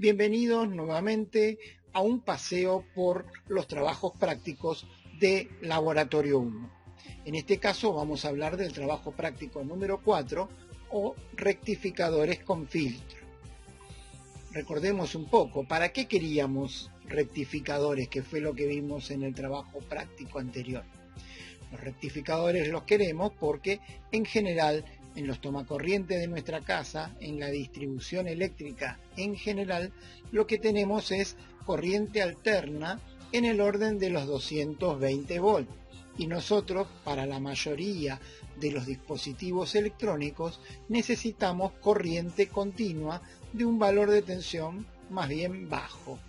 Bienvenidos nuevamente a un paseo por los trabajos prácticos de Laboratorio 1. En este caso vamos a hablar del trabajo práctico número 4 o rectificadores con filtro. Recordemos un poco, ¿para qué queríamos rectificadores? Que fue lo que vimos en el trabajo práctico anterior. Los rectificadores los queremos porque en general en los tomacorrientes de nuestra casa, en la distribución eléctrica en general, lo que tenemos es corriente alterna en el orden de los 220 volts. Y nosotros, para la mayoría de los dispositivos electrónicos, necesitamos corriente continua de un valor de tensión más bien bajo.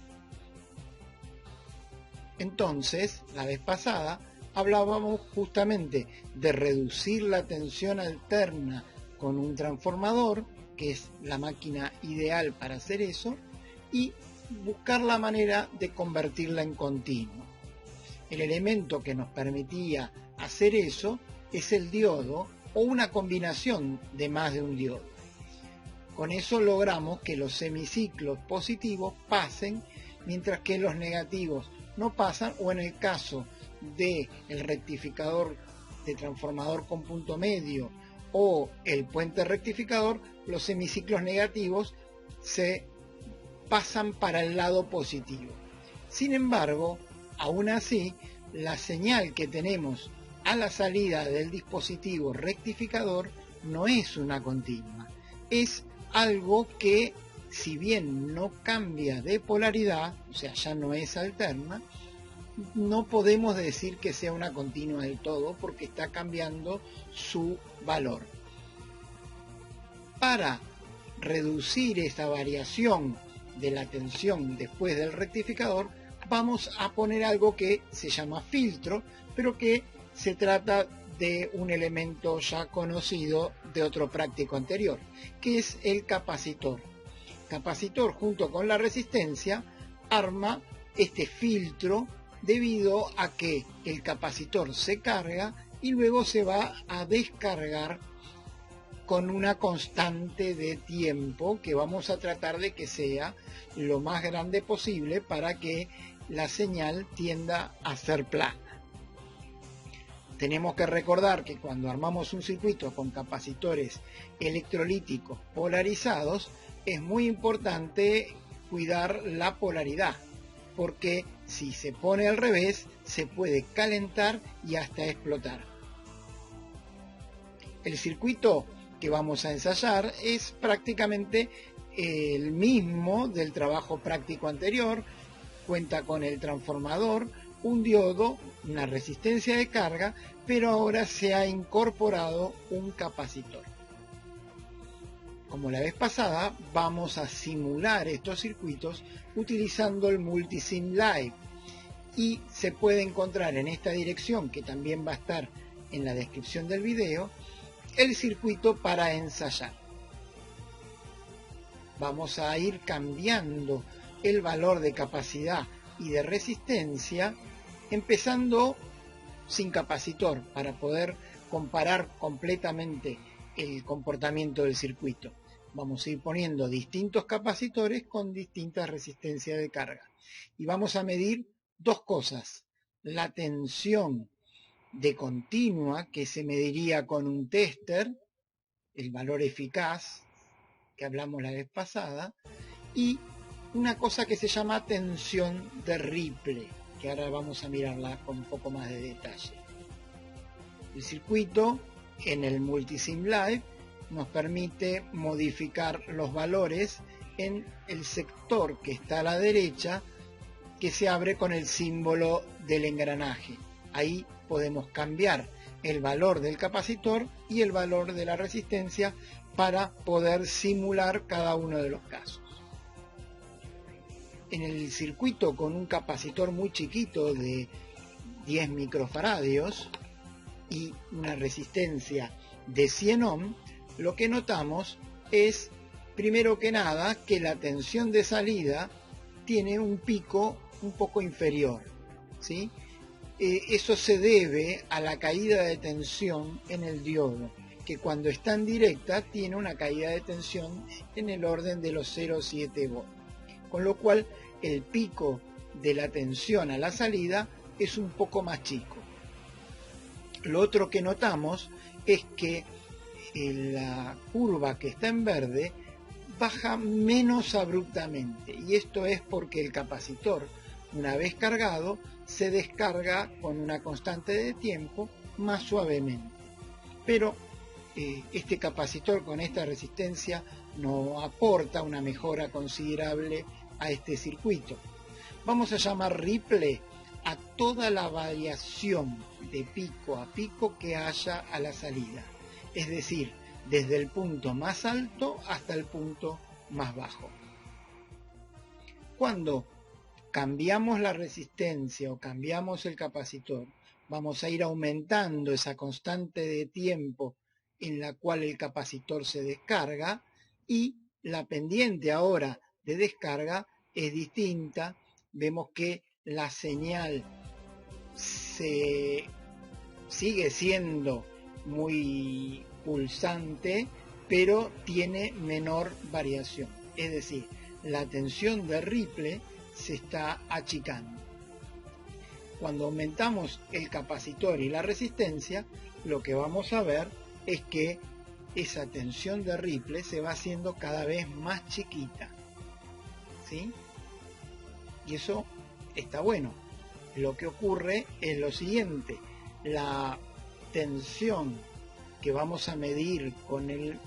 Entonces, la vez pasada, hablábamos justamente de reducir la tensión alterna con un transformador, que es la máquina ideal para hacer eso, y buscar la manera de convertirla en continua. El elemento que nos permitía hacer eso es el diodo o una combinación de más de un diodo. Con eso logramos que los semiciclos positivos pasen, mientras que los negativos no pasan, o en el caso del rectificador de transformador con punto medio o el puente rectificador, los semiciclos negativos se pasan para el lado positivo. Sin embargo, aún así, la señal que tenemos a la salida del dispositivo rectificador no es una continua, es algo que, si bien no cambia de polaridad, o sea, ya no es alterna, no podemos decir que sea una continua del todo porque está cambiando su valor. Para reducir esa variación de la tensión después del rectificador, vamos a poner algo que se llama filtro, pero que se trata de un elemento ya conocido de otro práctico anterior, que es el capacitor. Capacitor junto con la resistencia arma este filtro debido a que el capacitor se carga y luego se va a descargar con una constante de tiempo que vamos a tratar de que sea lo más grande posible para que la señal tienda a ser plana. Tenemos que recordar que cuando armamos un circuito con capacitores electrolíticos polarizados, es muy importante cuidar la polaridad, porque si se pone al revés, se puede calentar y hasta explotar. El circuito que vamos a ensayar es prácticamente el mismo del trabajo práctico anterior. Cuenta con el transformador, un diodo, una resistencia de carga, pero ahora se ha incorporado un capacitor. Como la vez pasada, vamos a simular estos circuitos utilizando el Multisim Live, y se puede encontrar en esta dirección, que también va a estar en la descripción del video, el circuito para ensayar. Vamos a ir cambiando el valor de capacidad y de resistencia, empezando sin capacitor para poder comparar completamente el comportamiento del circuito. Vamos a ir poniendo distintos capacitores con distintas resistencias de carga y vamos a medir dos cosas: la tensión de continua, que se mediría con un tester, el valor eficaz que hablamos la vez pasada, y una cosa que se llama tensión de ripple, que ahora vamos a mirarla con un poco más de detalle. El circuito en el Multisim Live nos permite modificar los valores en el sector que está a la derecha, que se abre con el símbolo del engranaje. Ahí podemos cambiar el valor del capacitor y el valor de la resistencia para poder simular cada uno de los casos. En el circuito con un capacitor muy chiquito de 10 microfaradios y una resistencia de 100 ohm, lo que notamos es, primero que nada, que la tensión de salida tiene un pico un poco inferior, ¿sí? Eso se debe a la caída de tensión en el diodo, que cuando está en directa tiene una caída de tensión en el orden de los 0,7 volts. con lo cual el pico de la tensión a la salida es un poco más chico. Lo otro que notamos es que la curva que está en verde baja menos abruptamente, y esto es porque el capacitor, una vez cargado, se descarga con una constante de tiempo más suavemente. Pero este capacitor con esta resistencia no aporta una mejora considerable a este circuito. Vamos a llamar ripple a toda la variación de pico a pico que haya a la salida, es decir, desde el punto más alto hasta el punto más bajo. Cuando cambiamos la resistencia o cambiamos el capacitor, vamos a ir aumentando esa constante de tiempo en la cual el capacitor se descarga, y la pendiente ahora de descarga es distinta. Vemos que la señal sigue siendo muy pulsante, pero tiene menor variación, es decir, la tensión de ripple se está achicando. Cuando aumentamos el capacitor y la resistencia, lo que vamos a ver es que esa tensión de ripple se va haciendo cada vez más chiquita, ¿sí? Y eso está bueno. Lo que ocurre es lo siguiente: la tensión que vamos a medir con el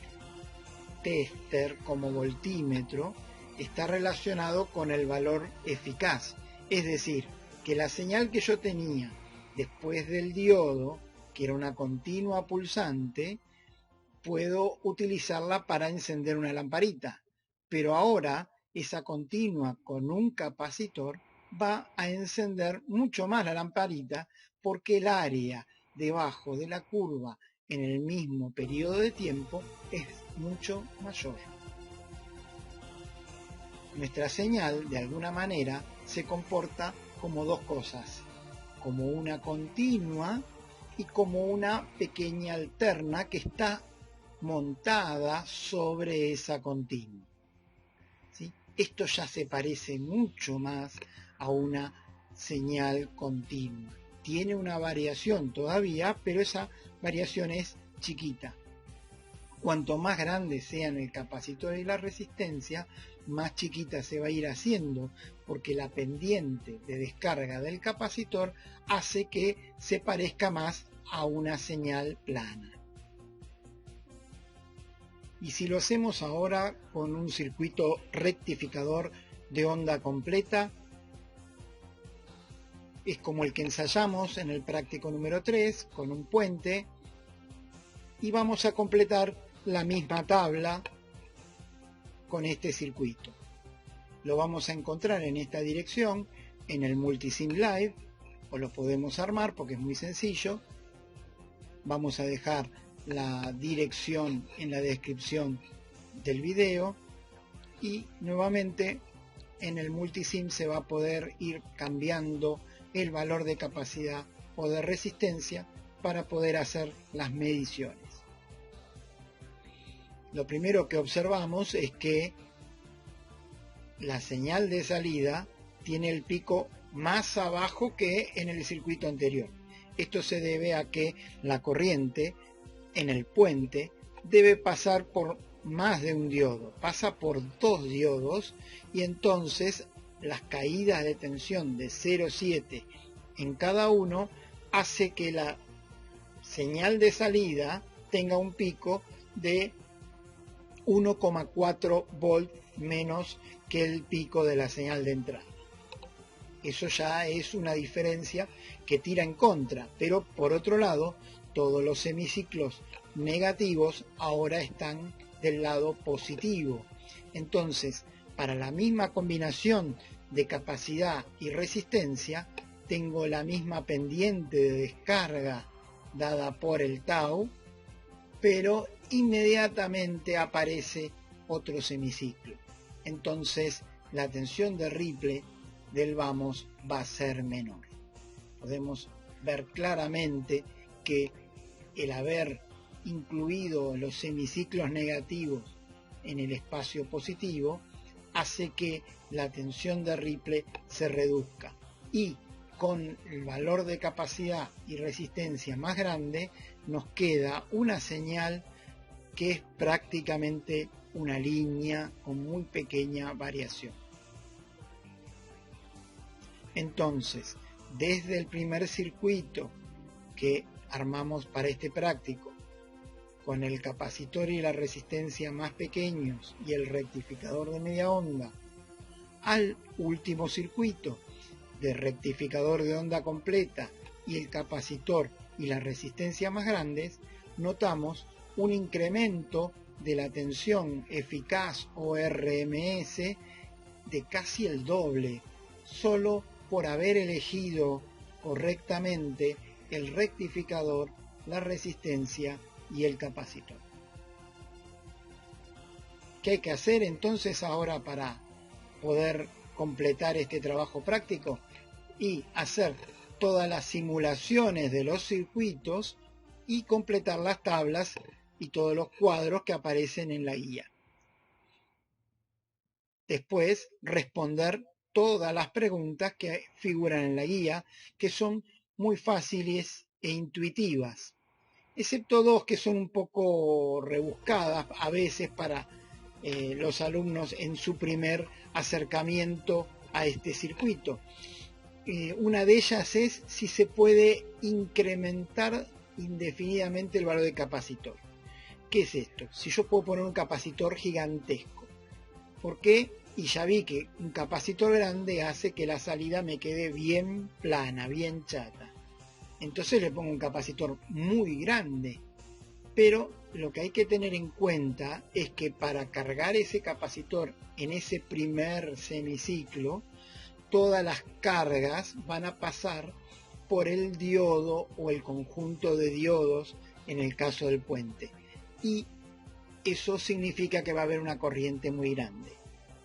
tester como voltímetro está relacionado con el valor eficaz, es decir, que la señal que yo tenía después del diodo, que era una continua pulsante, puedo utilizarla para encender una lamparita, pero ahora esa continua con un capacitor va a encender mucho más la lamparita, porque el área debajo de la curva en el mismo periodo de tiempo es mucho mayor. Nuestra señal, de alguna manera, se comporta como dos cosas, como una continua y como una pequeña alterna que está montada sobre esa continua, ¿sí? Esto ya se parece mucho más a una señal continua. Tiene una variación todavía, pero esa variación es chiquita. Cuanto más grande sean el capacitor y la resistencia, más chiquita se va a ir haciendo, porque la pendiente de descarga del capacitor hace que se parezca más a una señal plana. Y si lo hacemos ahora con un circuito rectificador de onda completa, es como el que ensayamos en el práctico número 3 con un puente, y vamos a completar la misma tabla con este circuito. Lo vamos a encontrar en esta dirección en el Multisim Live, o lo podemos armar porque es muy sencillo. Vamos a dejar la dirección en la descripción del video, y nuevamente en el Multisim se va a poder ir cambiando el valor de capacidad o de resistencia para poder hacer las mediciones. Lo primero que observamos es que la señal de salida tiene el pico más abajo que en el circuito anterior. Esto se debe a que la corriente en el puente debe pasar por más de un diodo, pasa por dos diodos, y entonces las caídas de tensión de 0,7 en cada uno hace que la señal de salida tenga un pico de 1,4 volt menos que el pico de la señal de entrada. Eso ya es una diferencia que tira en contra, pero por otro lado, todos los semiciclos negativos ahora están del lado positivo. Entonces, para la misma combinación de capacidad y resistencia, tengo la misma pendiente de descarga dada por el tau, pero inmediatamente aparece otro semiciclo. Entonces la tensión de ripple del vamos va a ser menor. Podemos ver claramente que el haber incluido los semiciclos negativos en el espacio positivo hace que la tensión de Ripple se reduzca. Y con el valor de capacidad y resistencia más grande, nos queda una señal que es prácticamente una línea con muy pequeña variación. Entonces, desde el primer circuito que armamos para este práctico, con el capacitor y la resistencia más pequeños y el rectificador de media onda, al último circuito de rectificador de onda completa y el capacitor y la resistencia más grandes, notamos un incremento de la tensión eficaz o RMS de casi el doble, solo por haber elegido correctamente el rectificador, la resistencia y el capacitor. ¿Qué hay que hacer entonces ahora para poder completar este trabajo práctico? Y hacer todas las simulaciones de los circuitos y completar las tablas y todos los cuadros que aparecen en la guía. Después, responder todas las preguntas que figuran en la guía, que son muy fáciles e intuitivas, excepto dos que son un poco rebuscadas a veces para los alumnos en su primer acercamiento a este circuito. Una de ellas es si se puede incrementar indefinidamente el valor de capacitor. ¿Qué es esto? Si yo puedo poner un capacitor gigantesco, ¿por qué? Y ya vi que un capacitor grande hace que la salida me quede bien plana, bien chata. Entonces le pongo un capacitor muy grande. Pero lo que hay que tener en cuenta es que para cargar ese capacitor en ese primer semiciclo, todas las cargas van a pasar por el diodo o el conjunto de diodos en el caso del puente. Y eso significa que va a haber una corriente muy grande.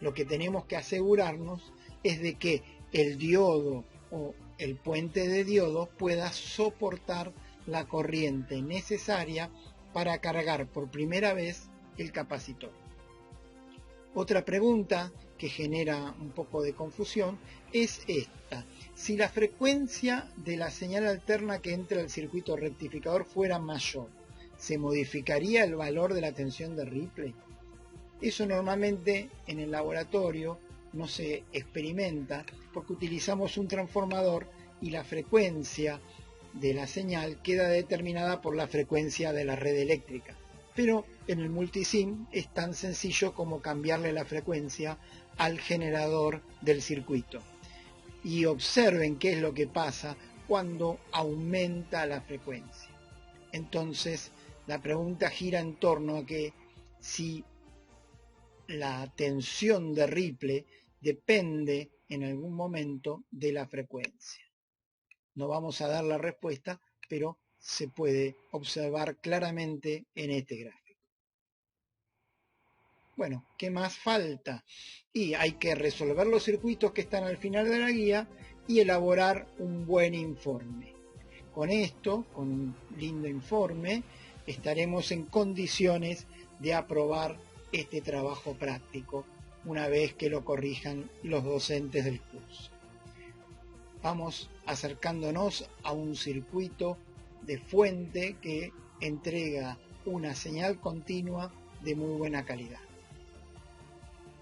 Lo que tenemos que asegurarnos es de que el diodo o el puente de diodos pueda soportar la corriente necesaria para cargar por primera vez el capacitor. Otra pregunta que genera un poco de confusión es esta: si la frecuencia de la señal alterna que entra al circuito rectificador fuera mayor, ¿se modificaría el valor de la tensión de Ripple? Eso normalmente en el laboratorio no se experimenta porque utilizamos un transformador y la frecuencia de la señal queda determinada por la frecuencia de la red eléctrica. Pero en el multisim es tan sencillo como cambiarle la frecuencia al generador del circuito. Y observen qué es lo que pasa cuando aumenta la frecuencia. Entonces la pregunta gira en torno a que si la tensión de Ripple depende en algún momento de la frecuencia. No vamos a dar la respuesta, pero se puede observar claramente en este gráfico. Bueno, ¿qué más falta? Y hay que resolver los circuitos que están al final de la guía y elaborar un buen informe. Con esto, con un lindo informe, estaremos en condiciones de aprobar este trabajo práctico una vez que lo corrijan los docentes del curso. Vamos acercándonos a un circuito de fuente que entrega una señal continua de muy buena calidad.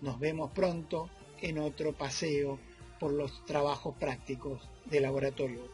Nos vemos pronto en otro paseo por los trabajos prácticos de laboratorio.